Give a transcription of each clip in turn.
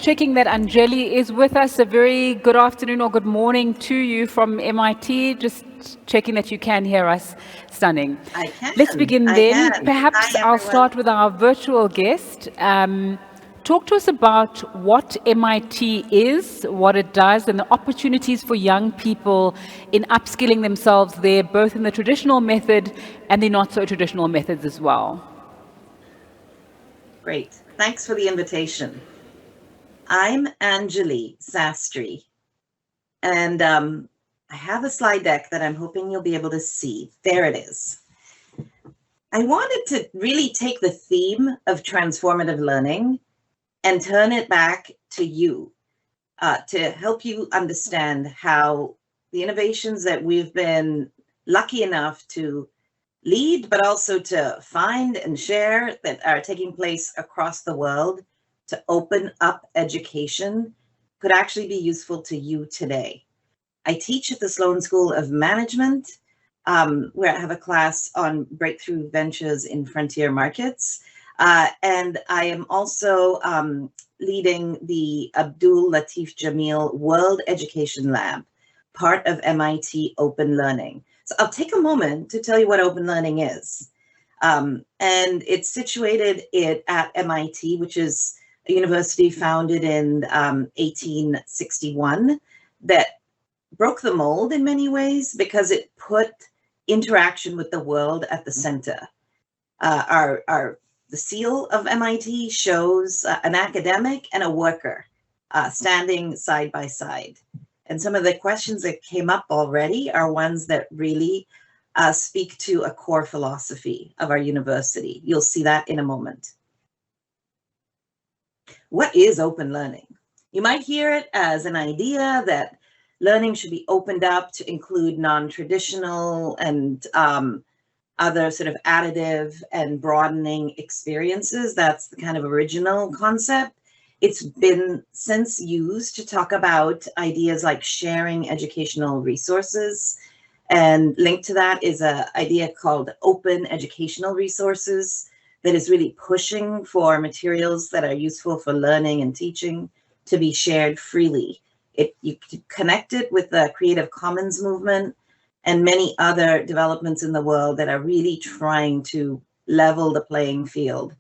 checking that Anjali is with us. A very good afternoon or good morning to you from MIT. Just checking that you can hear us. Stunning. I can. Let's begin I then. can. Perhaps Hi, I'll everyone. start with our virtual guest. Talk to us about what MIT is, what it does, and the opportunities for young people in upskilling themselves there, both in the traditional method and the not so traditional methods as well. Great. Thanks for the invitation. I'm Anjali Sastry, and I have a slide deck that I'm hoping you'll be able to see. There it is. I wanted to really take the theme of transformative learning and turn it back to you to help you understand how the innovations that we've been lucky enough to lead, but also to find and share that are taking place across the world to open up education could actually be useful to you today. I teach at the Sloan School of Management, where I have a class on breakthrough ventures in frontier markets. And I am also leading the Abdul Latif Jameel World Education Lab, part of MIT Open Learning. So I'll take a moment to tell you what open learning is. And it's situated at MIT, which is a university founded in 1861 that broke the mold in many ways because it put interaction with the world at the center. The seal of MIT shows an academic and a worker standing side by side. And some of the questions that came up already are ones that really speak to a core philosophy of our university. You'll see that in a moment. What is open learning? You might hear it as an idea that learning should be opened up to include non-traditional and other sort of additive and broadening experiences. That's the kind of original concept. It's been since used to talk about ideas like sharing educational resources. And linked to that is an idea called open educational resources that is really pushing for materials that are useful for learning and teaching to be shared freely. You connect it with the Creative Commons movement and many other developments in the world that are really trying to level the playing field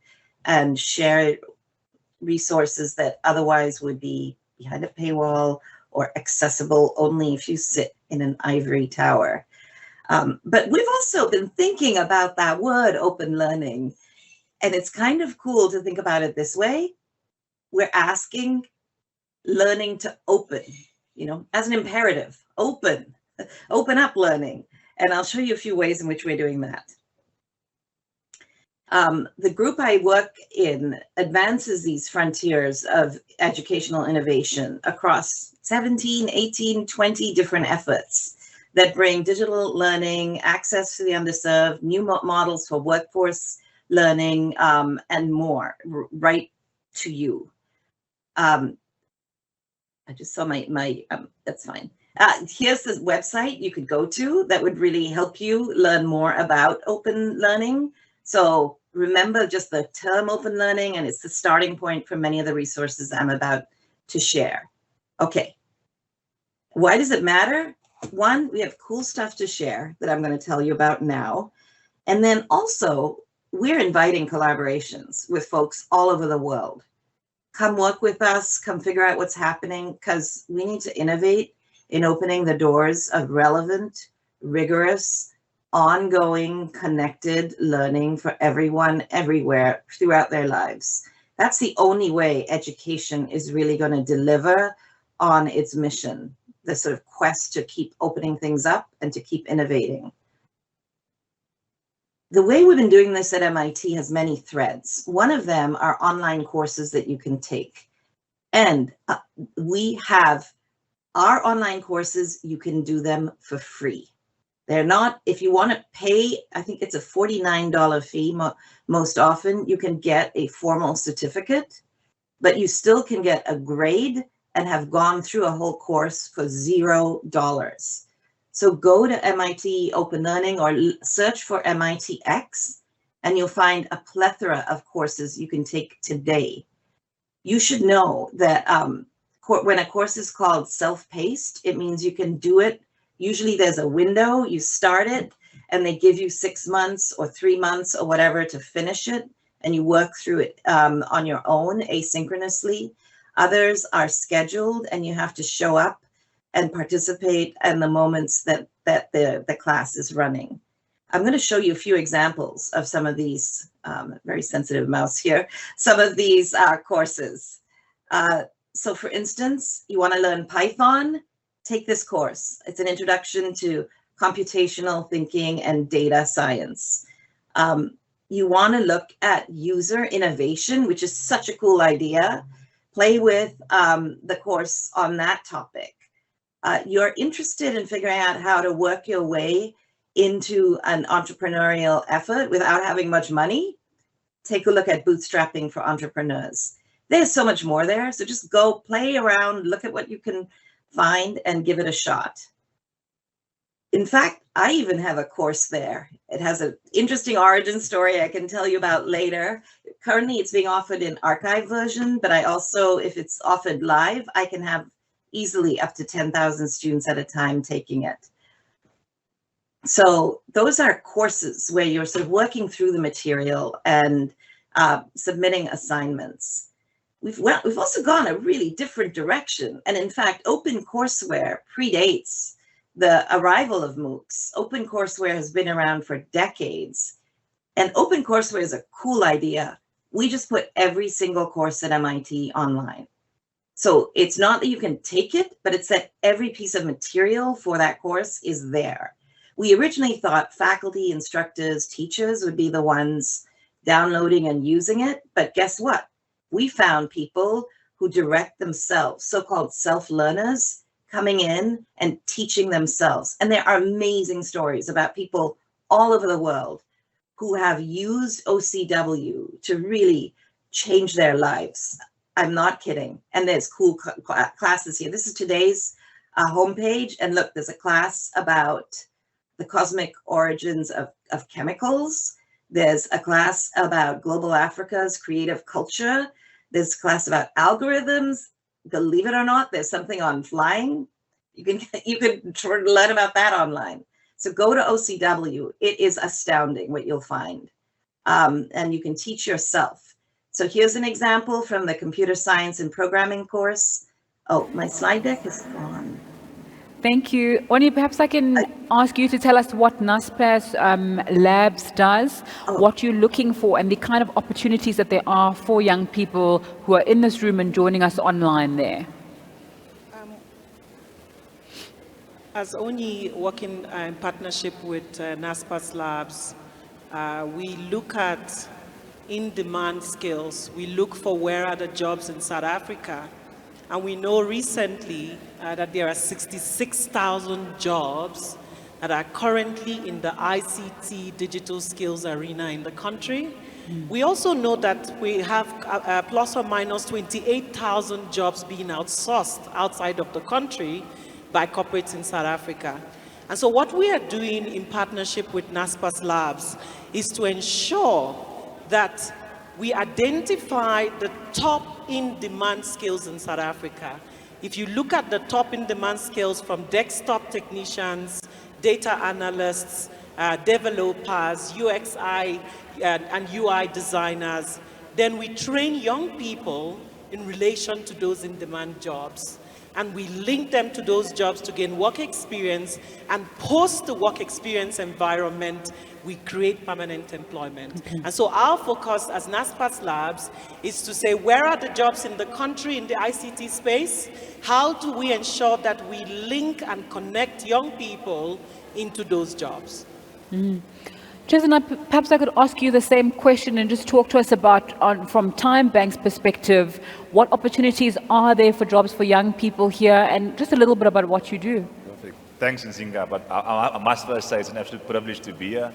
and share resources that otherwise would be behind a paywall or accessible only if you sit in an ivory tower. But we've also been thinking about that word open learning, and it's kind of cool to think about it this way. We're asking learning to open, as an imperative, open up learning. And I'll show you a few ways in which we're doing that. The group I work in advances these frontiers of educational innovation across 17, 18, 20 different efforts that bring digital learning, access to the underserved, new models for workforce learning, and more right to you. I just saw that's fine. Here's the website you could go to that would really help you learn more about open learning. So remember just the term open learning, and it's the starting point for many of the resources I'm about to share. Okay, why does it matter? One, we have cool stuff to share that I'm going to tell you about now. And then also, we're inviting collaborations with folks all over the world. Come work with us, come figure out what's happening, because we need to innovate in opening the doors of relevant, rigorous, ongoing, connected learning for everyone, everywhere, throughout their lives. That's the only way education is really going to deliver on its mission, the sort of quest to keep opening things up and to keep innovating. The way we've been doing this at MIT has many threads. One of them are online courses that you can take. And we have our online courses, you can do them for free. They're not, if you want to pay, I think it's a $49 fee. Most often you can get a formal certificate, but you still can get a grade and have gone through a whole course for $0. So go to MIT Open Learning or search for MITx, and you'll find a plethora of courses you can take today. you should know that when a course is called self-paced, it means you can do it. Usually there's a window, you start it, and they give you 6 months or 3 months or whatever to finish it, and you work through it on your own asynchronously. Others are scheduled, and you have to show up and participate in the moments that the class is running. I'm going to show you a few examples of some of these, very sensitive mouse here, some of these courses. So for instance, you want to learn Python, take this course. It's an introduction to computational thinking and data science. You want to look at user innovation, which is such a cool idea. Play with the course on that topic. You're interested in figuring out how to work your way into an entrepreneurial effort without having much money. Take a look at bootstrapping for entrepreneurs. There's so much more there. So just go play around, look at what you can find and give it a shot. In fact, I even have a course there. It has an interesting origin story I can tell you about later. Currently, it's being offered in archive version, but I also, if it's offered live, I can have easily up to 10,000 students at a time taking it. So those are courses where you're sort of working through the material and submitting assignments. We've also gone a really different direction. And in fact, OpenCourseWare predates the arrival of MOOCs. OpenCourseWare has been around for decades. And OpenCourseWare is a cool idea. We just put every single course at MIT online. So it's not that you can take it, but it's that every piece of material for that course is there. We originally thought faculty, instructors, teachers would be the ones downloading and using it. But guess what? We found people who direct themselves, so-called self-learners, coming in and teaching themselves. And there are amazing stories about people all over the world who have used OCW to really change their lives. I'm not kidding. And there's cool classes here. This is today's homepage. And look, there's a class about the cosmic origins of chemicals. There's a class about global Africa's creative culture. There's a class about algorithms. Believe it or not, there's something on flying. You can learn about that online. So go to OCW. It is astounding what you'll find. And you can teach yourself. So here's an example from the computer science and programming course. Oh, my slide deck is gone. Thank you. Onyi, perhaps I can ask you to tell us what Naspers Labs does, what you're looking for, and the kind of opportunities that there are for young people who are in this room and joining us online there. As Onyi, working in partnership with Naspers Labs, we look at in-demand skills. We look for where are the jobs in South Africa. And we know recently that there are 66,000 jobs that are currently in the ICT digital skills arena in the country. We also know that we have plus or minus 28,000 jobs being outsourced outside of the country by corporates in South Africa. And so what we are doing in partnership with Naspers Labs is to ensure that we identify the top in-demand skills in South Africa. If you look at the top in-demand skills from desktop technicians, data analysts, developers, UXI and UI designers, then we train young people in relation to those in-demand jobs. And we link them to those jobs to gain work experience, and post the work experience environment, we create permanent employment. And so our focus as Naspers Labs is to say, where are the jobs in the country in the ICT space? How do we ensure that we link and connect young people into those jobs? Cheslyn, perhaps I could ask you the same question and just talk to us about, from TymeBank's perspective, what opportunities are there for jobs for young people here, and just a little bit about what you do. Perfect. Thanks, Nzinga. But I must first say it's an absolute privilege to be here.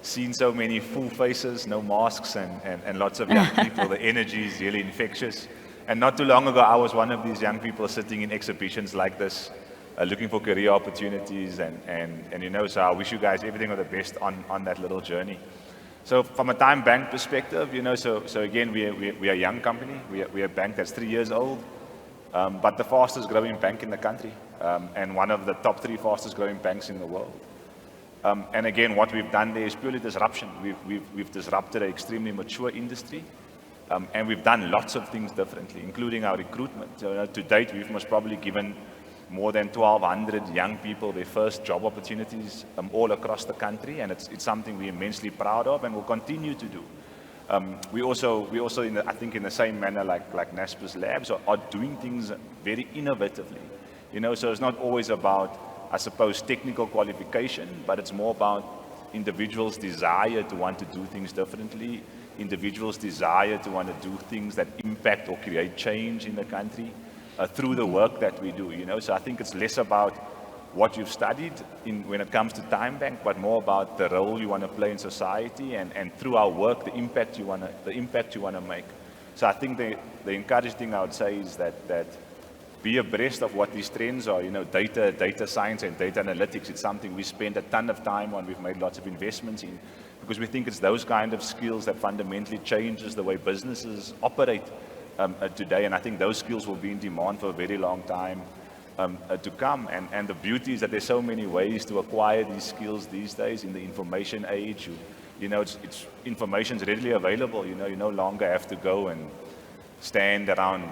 Seen so many full faces, no masks, and lots of young people. The energy is really infectious. And not too long ago, I was one of these young people sitting in exhibitions like this, looking for career opportunities, and you know, so I wish you guys everything of the best on that little journey. So from a TymeBank perspective, so again, we are a young company. We are a bank that's 3 years old, but the fastest growing bank in the country, and one of the top 3 fastest growing banks in the world. And again, what we've done there is purely disruption. We've disrupted an extremely mature industry, and we've done lots of things differently, including our recruitment. To date, we've most probably given more than 1,200 young people their first job opportunities all across the country, and it's something we're immensely proud of and will continue to do. We also I think in the same manner like Naspers Labs are doing things very innovatively. So it's not always about, I suppose, technical qualification, but it's more about individuals' desire to want to do things differently, individuals' desire to want to do things that impact or create change in the country. Through the work that we do, So I think it's less about what you've studied when it comes to TymeBank, but more about the role you want to play in society, and through our work, the impact you want to make. So I think the encouraging thing I would say is that be abreast of what these trends are. Data science and data analytics. It's something we spend a ton of time on. We've made lots of investments in, because we think it's those kind of skills that fundamentally changes the way businesses operate today, and I think those skills will be in demand for a very long time to come. And the beauty is that there's so many ways to acquire these skills these days in the information age. It's information's readily available. You no longer have to go and stand around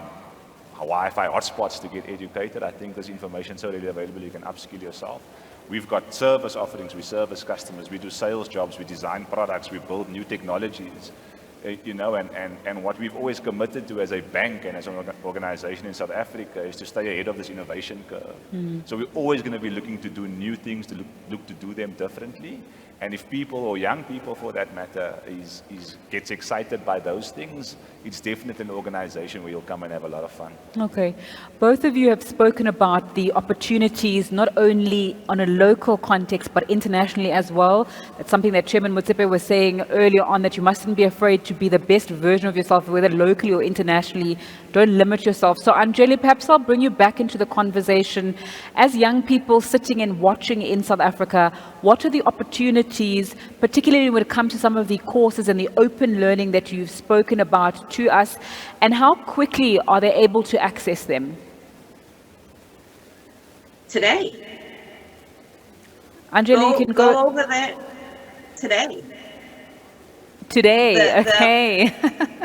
Wi-Fi hotspots to get educated. I think this information is so readily available, you can upskill yourself. We've got service offerings, we service customers, we do sales jobs, we design products, we build new technologies. And what we've always committed to as a bank and as an organization in South Africa is to stay ahead of this innovation curve. So we're always going to be looking to do new things, to look to do them differently. And if people, or young people for that matter, gets excited by those things, it's definitely an organization where you'll come and have a lot of fun. Okay. Both of you have spoken about the opportunities, not only on a local context, but internationally as well. That's something that Chairman Motsepe was saying earlier on, that you mustn't be afraid to be the best version of yourself, whether locally or internationally. Don't limit yourself. So Anjali, perhaps I'll bring you back into the conversation. As young people sitting and watching in South Africa, what are the opportunities, particularly when it comes to some of the courses and the open learning that you've spoken about to us, and how quickly are they able to access them? Today. Anjali, you can go over there today. Today, okay.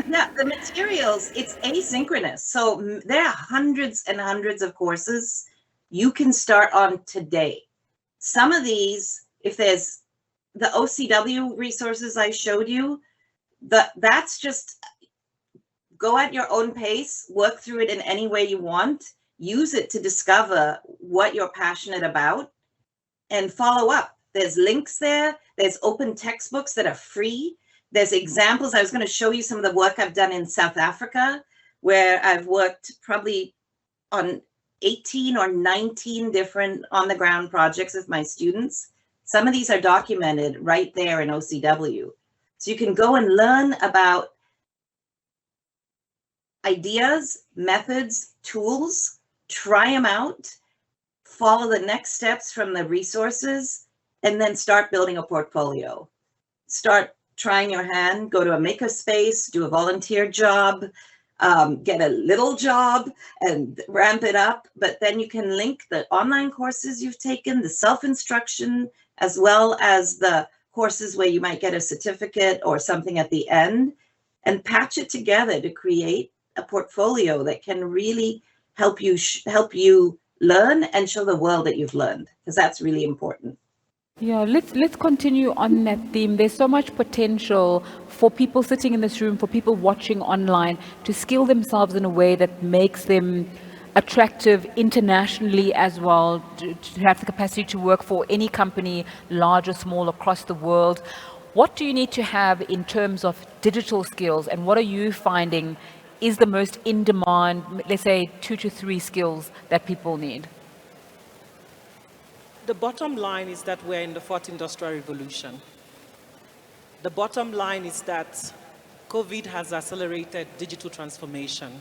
Yeah, the materials, it's asynchronous. So there are hundreds and hundreds of courses you can start on today. Some of these, if there's the OCW resources I showed you, that's just go at your own pace, work through it in any way you want, use it to discover what you're passionate about, and follow up. There's links there. There's open textbooks that are free. There's examples. I was going to show you some of the work I've done in South Africa, where I've worked probably on 18 or 19 different on-the-ground projects with my students. Some of these are documented right there in OCW. So you can go and learn about ideas, methods, tools, try them out, follow the next steps from the resources, and then start building a portfolio. Start trying your hand, go to a makerspace, do a volunteer job, get a little job and ramp it up. But then you can link the online courses you've taken, the self-instruction, as well as the courses where you might get a certificate or something at the end, and patch it together to create a portfolio that can really help you learn and show the world that you've learned, because that's really important. Yeah, let's continue on that theme. There's so much potential for people sitting in this room, for people watching online, to skill themselves in a way that makes them attractive internationally as well, to have the capacity to work for any company, large or small, across the world. What do you need to have in terms of digital skills, and what are you finding is the most in demand, let's say 2 to 3 skills that people need? The bottom line is that we're in the 4th industrial revolution. The bottom line is that COVID has accelerated digital transformation.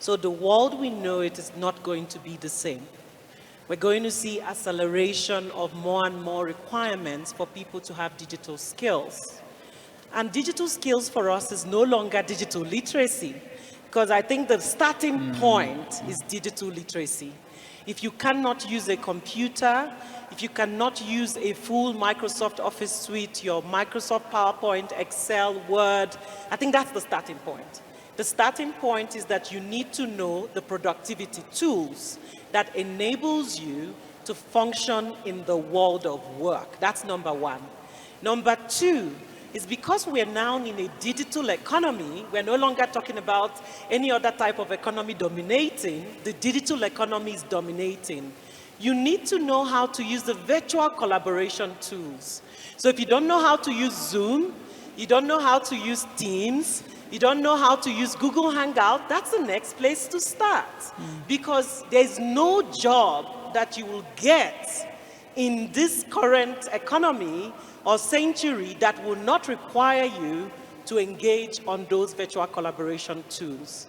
So the world we know it is not going to be the same. We're going to see acceleration of more and more requirements for people to have digital skills. And digital skills for us is no longer digital literacy, because I think the starting point is digital literacy. If you cannot use a computer, if you cannot use a full Microsoft Office suite, your Microsoft PowerPoint, Excel, Word, I think that's the starting point. The starting point is that you need to know the productivity tools that enables you to function in the world of work. That's number one. Number two is because we're now in a digital economy, we're no longer talking about any other type of economy dominating, the digital economy is dominating. You need to know how to use the virtual collaboration tools. So if you don't know how to use Zoom, you don't know how to use Teams, you don't know how to use Google Hangout, that's the next place to start. Because there's no job that you will get in this current economy or century that will not require you to engage on those virtual collaboration tools.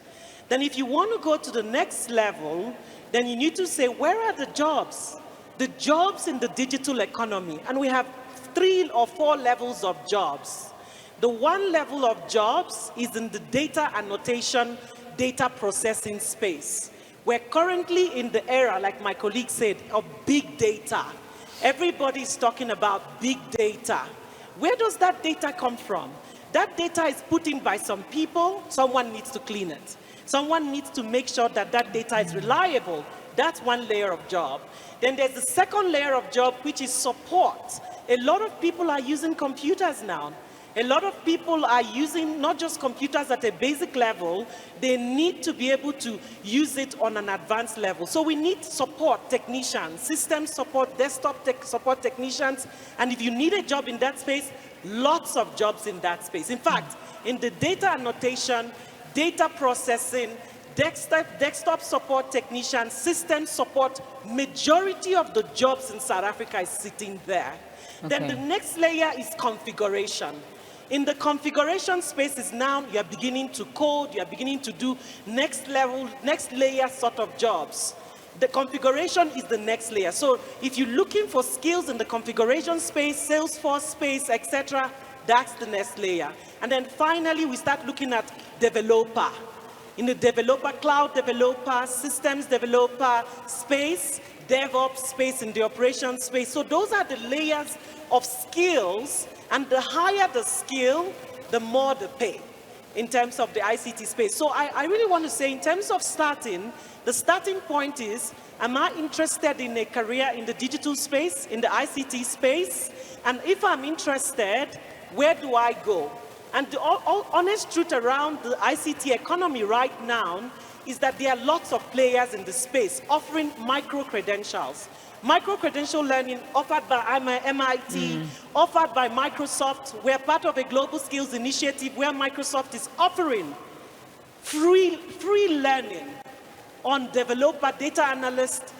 Then if you want to go to the next level, then you need to say, where are the jobs? The jobs in the digital economy. And we have 3 or 4 levels of jobs. The one level of jobs is in the data annotation, data processing space. We're currently in the era, like my colleague said, of big data. Everybody's talking about big data. Where does that data come from? That data is put in by some people. Someone needs to clean it. Someone needs to make sure that that data is reliable. That's one layer of job. Then there's the second layer of job, which is support. A lot of people are using computers now. A lot of people are using not just computers at a basic level, they need to be able to use it on an advanced level. So we need support technicians, system support, desktop support technicians, and if you need a job in that space, lots of jobs in that space. In fact, in the data annotation, data processing, desktop support technician, system support, majority of the jobs in South Africa is sitting there. Okay. Then the next layer is configuration. In the configuration space is now you're beginning to code, you're beginning to do next level, next layer sort of jobs. The configuration is the next layer. So if you're looking for skills in the configuration space, Salesforce space, etc., that's the next layer. And then finally, we start looking at developer. In the developer, cloud developer, systems developer space, DevOps space, in the operations space. So those are the layers of skills, and the higher the skill, the more the pay in terms of the ICT space. So I really want to say, in terms of starting, the starting point is, am I interested in a career in the digital space, in the ICT space? And if I'm interested, where do I go? And the honest truth around the ICT economy right now is that there are lots of players in the space offering micro-credentials. Micro-credential learning offered by MIT, offered by Microsoft. We're part of a global skills initiative where Microsoft is offering free learning on developer, data analyst,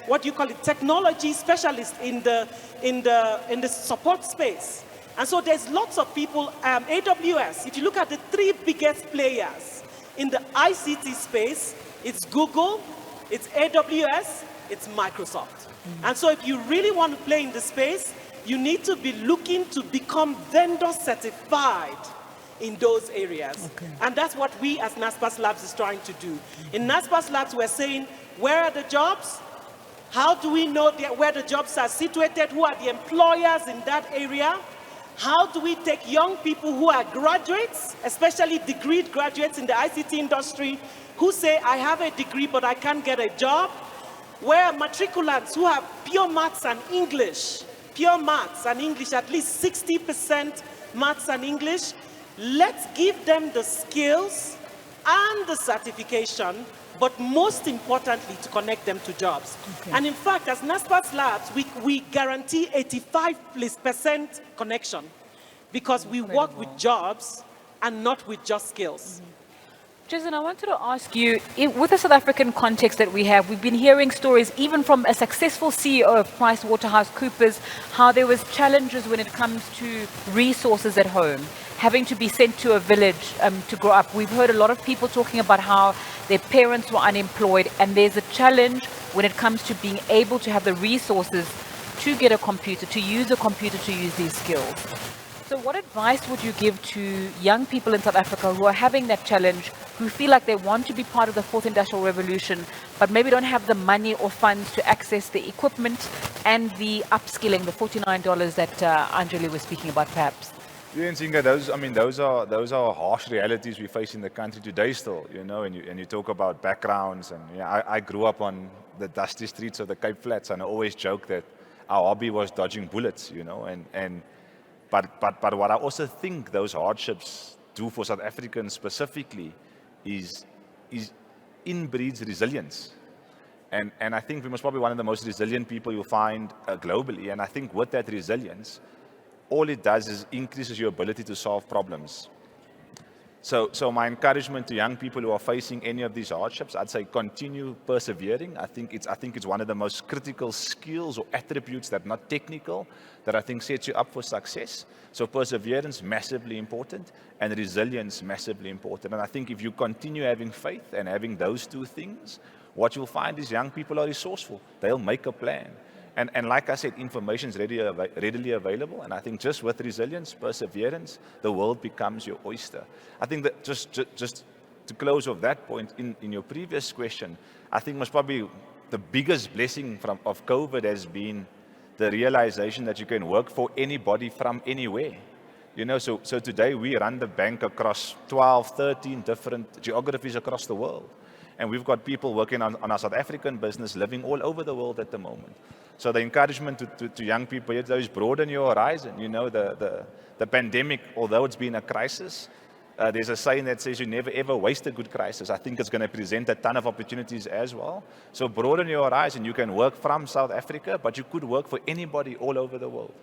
what do you call it, technology specialist in the support space. And so there's lots of people, AWS, if you look at the 3 biggest players in the ICT space, it's Google, it's AWS, it's Microsoft. And so if you really want to play in the space, you need to be looking to become vendor certified in those areas. Okay. And that's what we as Naspers Labs is trying to do. In Naspers Labs, we're saying, where are the jobs? How do we know where the jobs are situated? Who are the employers in that area? How do we take young people who are graduates, especially degree graduates in the ICT industry, who say, I have a degree, but I can't get a job? Where are matriculants who have pure maths and English, at least 60% maths and English? Let's give them the skills and the certification, but most importantly, to connect them to jobs. Okay. And in fact, as Naspers Labs, we guarantee 85% connection, because we work with jobs and not with just skills. Cheslyn, I wanted to ask you, with the South African context that we have, we've been hearing stories even from a successful CEO of PricewaterhouseCoopers, how there was challenges when it comes to resources at home, having to be sent to a village to grow up. We've heard a lot of people talking about how their parents were unemployed, and there's a challenge when it comes to being able to have the resources to get a computer, to use a computer to use these skills. So what advice would you give to young people in South Africa who are having that challenge, who feel like they want to be part of the fourth industrial revolution, but maybe don't have the money or funds to access the equipment and the upskilling, the $49 that Anjali was speaking about perhaps? Yeah, Nzinga, those are harsh realities we face in the country today still, and you talk about backgrounds, and I grew up on the dusty streets of the Cape Flats, and I always joke that our hobby was dodging bullets, but what I also think those hardships do for South Africans specifically is inbreeds resilience. And I think we must probably one of the most resilient people you'll find globally, and I think with that resilience, all it does is increases your ability to solve problems. So my encouragement to young people who are facing any of these hardships, I'd say continue persevering. I think it's one of the most critical skills or attributes that are not technical, that I think sets you up for success. So perseverance, massively important, and resilience, massively important. And I think if you continue having faith and having those two things, what you'll find is young people are resourceful. They'll make a plan. And like I said, information is readily available, and I think just with resilience, perseverance, the world becomes your oyster. I think that just to close off that point, in your previous question, I think most probably the biggest blessing of COVID has been the realization that you can work for anybody from anywhere. So today we run the bank across 12, 13 different geographies across the world. And we've got people working on our South African business living all over the world at the moment. So the encouragement to young people is broaden your horizon. The pandemic, although it's been a crisis, there's a saying that says you never ever waste a good crisis. I think it's going to present a ton of opportunities as well. So broaden your horizon. You can work from South Africa, but you could work for anybody all over the world.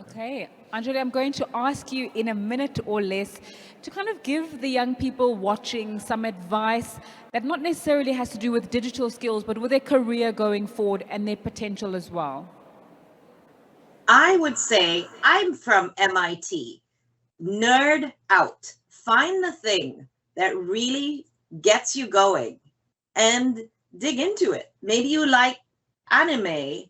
Okay, Anjali, I'm going to ask you in a minute or less to kind of give the young people watching some advice that not necessarily has to do with digital skills, but with their career going forward and their potential as well. I would say I'm from MIT. Nerd out. Find the thing that really gets you going and dig into it. Maybe you like anime.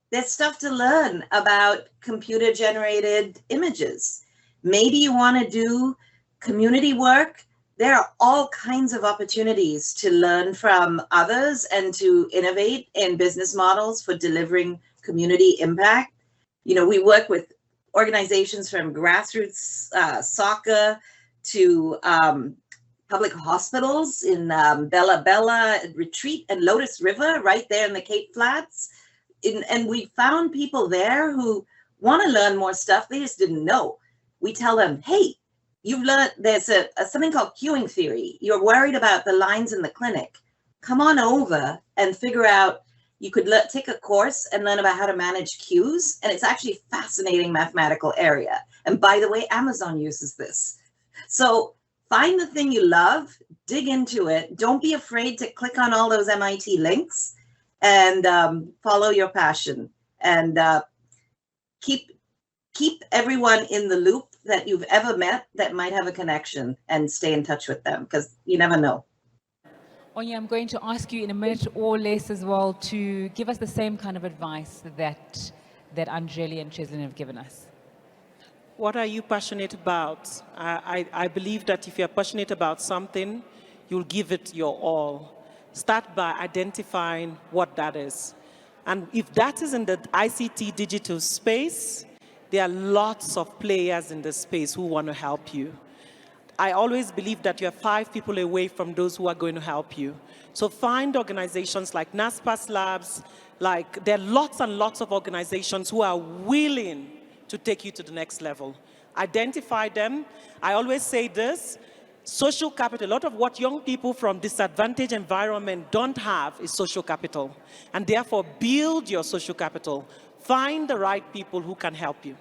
There's stuff to learn about computer-generated images. Maybe you want to do community work. There are all kinds of opportunities to learn from others and to innovate in business models for delivering community impact. We work with organizations from grassroots soccer to public hospitals in Bella Bella, Retreat, and Lotus River, right there in the Cape Flats. And we found people there who want to learn more stuff. They just didn't know. We tell them, hey, you've learned there's something called queuing theory. You're worried about the lines in the clinic. Come on over and figure out, you could take a course and learn about how to manage queues. And it's actually a fascinating mathematical area. And by the way, Amazon uses this. So find the thing you love, dig into it. Don't be afraid to click on all those MIT links. And follow your passion, and keep everyone in the loop that you've ever met that might have a connection, and stay in touch with them, because you never know. Onyi, I'm going to ask you in a minute or less as well to give us the same kind of advice that Anjali and Cheslyn have given us. What are you passionate about? I believe that if you're passionate about something, you'll give it your all. Start by identifying what that is. And if that is in the ICT digital space, there are lots of players in the space who want to help you. I always believe that you're 5 people away from those who are going to help you. So find organizations like Naspers Labs, there are lots and lots of organizations who are willing to take you to the next level. Identify them. I always say this, social capital, a lot of what young people from disadvantaged environment don't have is social capital. And therefore, build your social capital. Find the right people who can help you.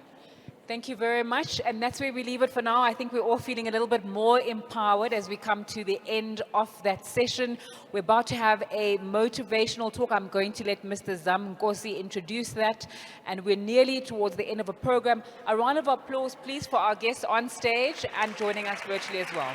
Thank you very much. And that's where we leave it for now. I think we're all feeling a little bit more empowered as we come to the end of that session. We're about to have a motivational talk. I'm going to let Mr. Zam Nkosi introduce that. And we're nearly towards the end of a program. A round of applause, please, for our guests on stage and joining us virtually as well.